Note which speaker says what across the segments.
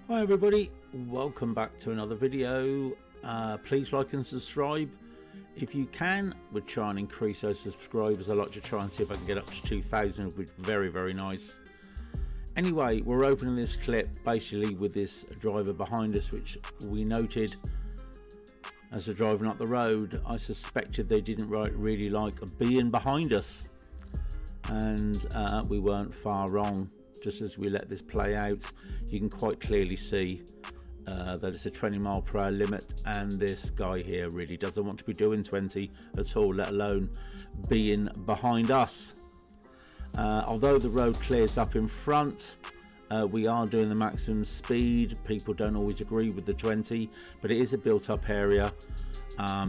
Speaker 1: Hi everybody, welcome back to another video. Please like and subscribe if you can. We're trying to increase those subscribers. I'd like to try and see if I can get up to 2,000, which would be very nice. Anyway, we're opening this clip basically with this driver behind us, which we noted as they're driving up the road. I suspected they didn't really like being behind us, and we weren't far wrong. Just as we let this play out, you can quite clearly see that it's a 20-mile-per-hour limit, and this guy here really doesn't want to be doing 20 at all, let alone being behind us. Although the road clears up in front, we are doing the maximum speed. People don't always agree with the 20, but it is a built-up area.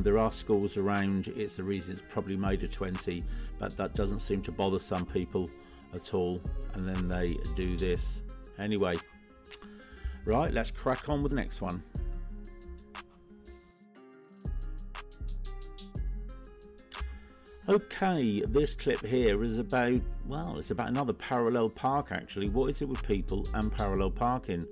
Speaker 1: There are schools around. It's the reason it's probably made a 20, but that doesn't seem to bother some people at all, and then they do this anyway. Right, let's crack on with the next one. Okay, this clip here is about, well, it's about another parallel park actually. What is it with people and parallel parking?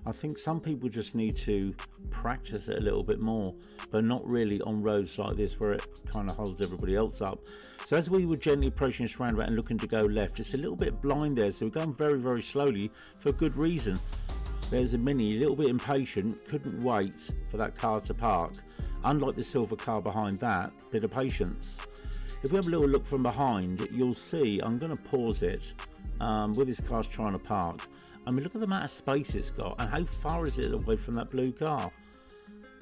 Speaker 1: I think some people just need to practice it a little bit more, but not really on roads like this where it kind of holds everybody else up. So as we were gently approaching this roundabout and looking to go left, it's a little bit blind there, so we're going very slowly for good reason. There's a Mini, a little bit impatient, couldn't wait for that car to park. Unlike the silver car behind that, bit of patience. If we have a little look from behind, you'll see, I'm going to pause it, with this car's trying to park. I mean, look at the amount of space it's got, and how far is it away from that blue car?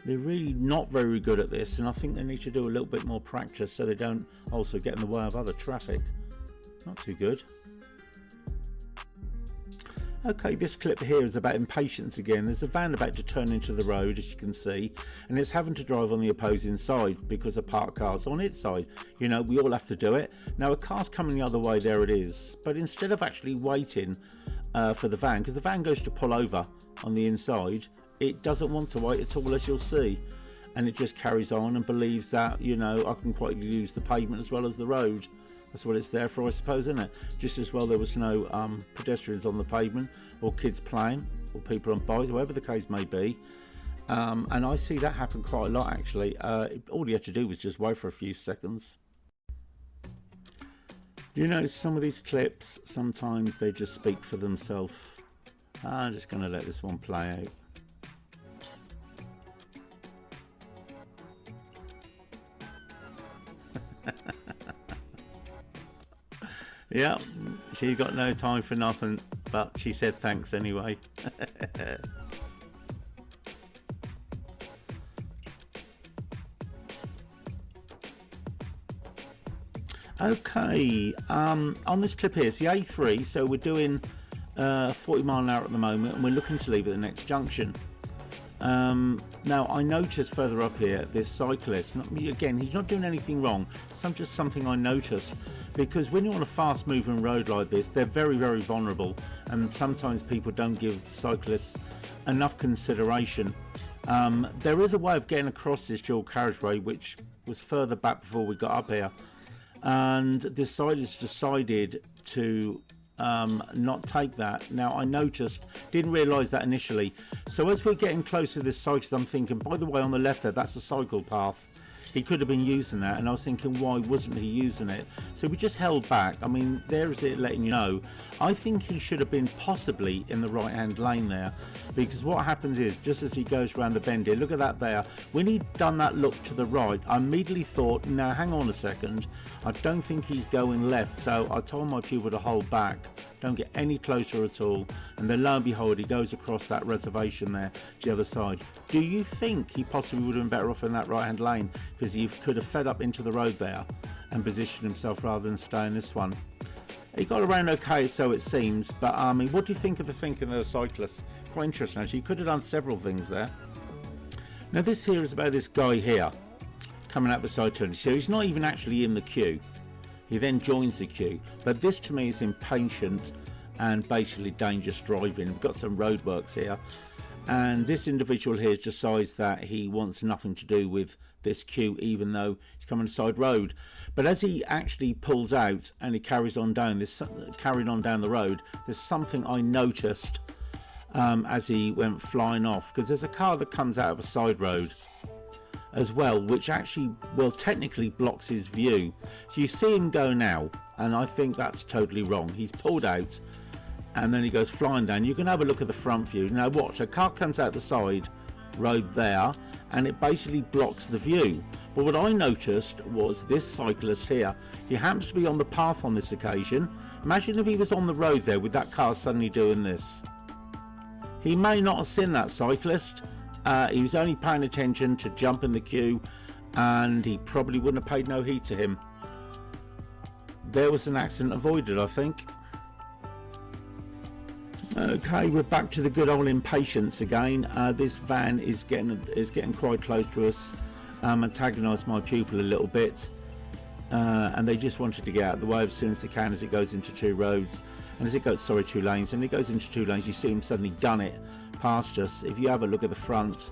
Speaker 1: They're really not very good at this, and I think they need to do a little bit more practice so they don't also get in the way of other traffic. Not too good. Okay, this clip here is about impatience again. There's a van about to turn into the road, as you can see, and it's having to drive on the opposing side because a parked car's on its side. You know, we all have to do it. Now a car's coming the other way, there it is. But instead of actually waiting for the van, because the van goes to pull over on the inside, it doesn't want to wait at all, as you'll see, and it just carries on and believes that, you know, I can quite use the pavement as well as the road. That's what it's there for, I suppose, isn't it? Just as well there was no pedestrians on the pavement, or kids playing, or people on bikes, whatever the case may be. And I see that happen quite a lot actually. All you had to do was just wait for a few seconds. You know, some of these clips, sometimes they just speak for themselves. I'm just going to let this one play out. Yeah, she got no time for nothing, but she said thanks anyway. Okay, on this clip here, it's the A3, so we're doing 40 mile an hour at the moment, and we're looking to leave at the next junction. Now I noticed further up here this cyclist, again, he's not doing anything wrong, just something I noticed, because when you're on a fast moving road like this, they're very vulnerable, and sometimes people don't give cyclists enough consideration. There is a way of getting across this dual carriageway which was further back before we got up here, and this side has decided to not take that. Now I noticed, didn't realise that initially, so as we're getting closer to this cyclist, I'm thinking, by the way, on the left there, that's a cycle path. He could have been using that, and I was thinking, why wasn't he using it? So we just held back. I mean, there's it letting you know. I think he should have been possibly in the right hand lane there, because what happens is, just as he goes around the bend here, look at that there, when he'd done that look to the right, I immediately thought, now hang on a second, I don't think he's going left. So I told my pupil to hold back, don't get any closer at all, and then lo and behold, he goes across that reservation there to the other side. Do you think he possibly would have been better off in that right hand lane, because he could have fed up into the road there and positioned himself rather than stay in this one? He got around okay, so it seems, but I mean, what do you think of the thinking of the cyclist? Quite interesting actually. He could have done several things there. Now this here is about this guy here coming out the side turn, so he's not even actually in the queue. He then joins the queue, but this to me is impatient and basically dangerous driving. We've got some roadworks here, and this individual here decides that he wants nothing to do with this queue, even though he's coming to side road. But as he actually pulls out and he carries on down the road, there's something I noticed as he went flying off, because there's a car that comes out of a side road as well, which actually, well, technically blocks his view. So you see him go now, and I think that's totally wrong. He's pulled out and then he goes flying down. You can have a look at the front view. Now watch, a car comes out the side road there and it basically blocks the view. But what I noticed was this cyclist here, he happens to be on the path on this occasion. Imagine if he was on the road there with that car suddenly doing this. He may not have seen that cyclist. He was only paying attention to jump in the queue, and he probably wouldn't have paid no heed to him. There was an accident avoided, I think. Okay, we're back to the good old impatience again. This van is getting quite close to us. Antagonised my pupil a little bit, and they just wanted to get out of the way as soon as they can, as it goes into two roads, and as it goes, sorry, two lanes, and it goes into two lanes. You see him suddenly done it past us. If you have a look at the front,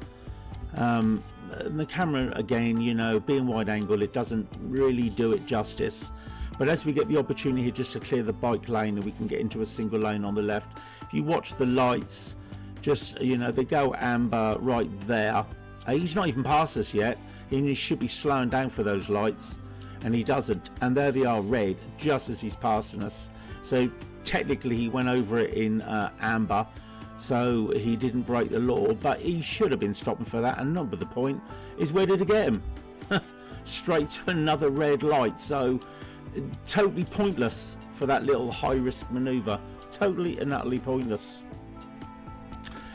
Speaker 1: the camera again, you know, being wide angle, it doesn't really do it justice. But as we get the opportunity just to clear the bike lane and we can get into a single lane on the left, if you watch the lights, just, you know, they go amber right there. He's not even past us yet. He should be slowing down for those lights, and he doesn't. And there they are, red, just as he's passing us. So technically he went over it in amber, so he didn't break the law, but he should have been stopping for that. And not, but the point is, where did it get him? Straight to another red light. So totally pointless for that little high risk maneuver. Totally and utterly pointless.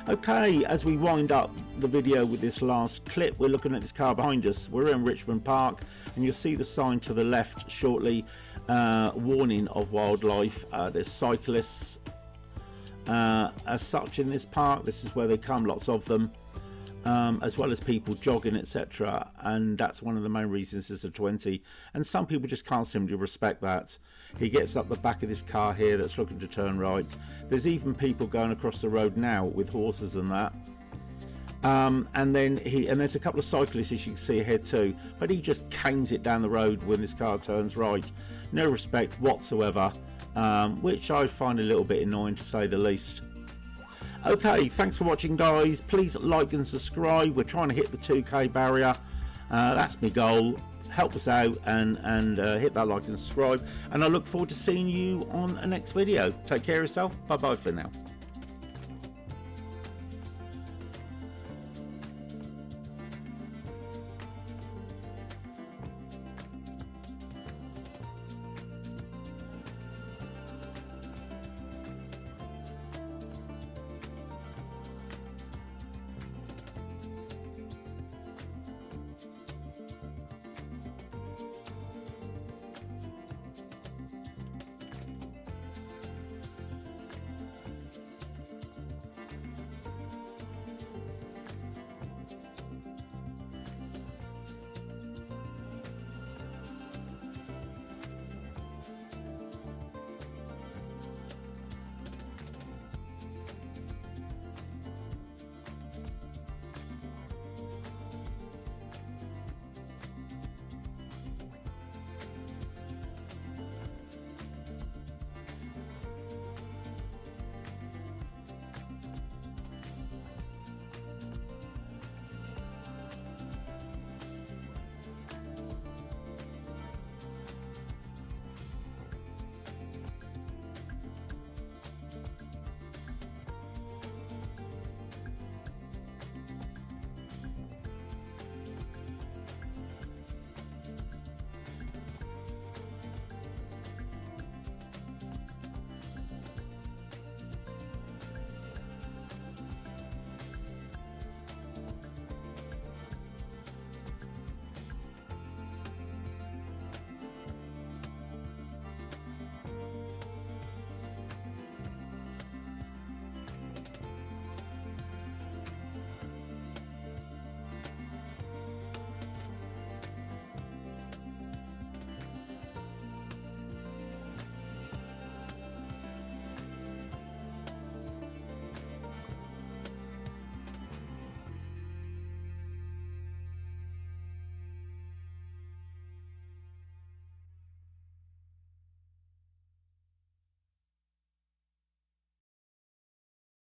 Speaker 1: Okay, as we wind up the video with this last clip, we're looking at this car behind us. We're in Richmond Park, and you'll see the sign to the left shortly, warning of wildlife. There's cyclists as such in this park. This is where they come, lots of them, as well as people jogging, etc. And that's one of the main reasons it's a 20, and some people just can't simply respect that. He gets up the back of this car here that's looking to turn right. There's even people going across the road now with horses and that, and there's a couple of cyclists, as you can see ahead too, but he just canes it down the road when this car turns right. No respect whatsoever, which I find a little bit annoying, to say the least. Okay, thanks for watching, guys. Please like and subscribe. We're trying to hit the 2k barrier. That's my goal. Help us out and hit that like and subscribe, and I look forward to seeing you on the next video. Take care of yourself. Bye bye for now.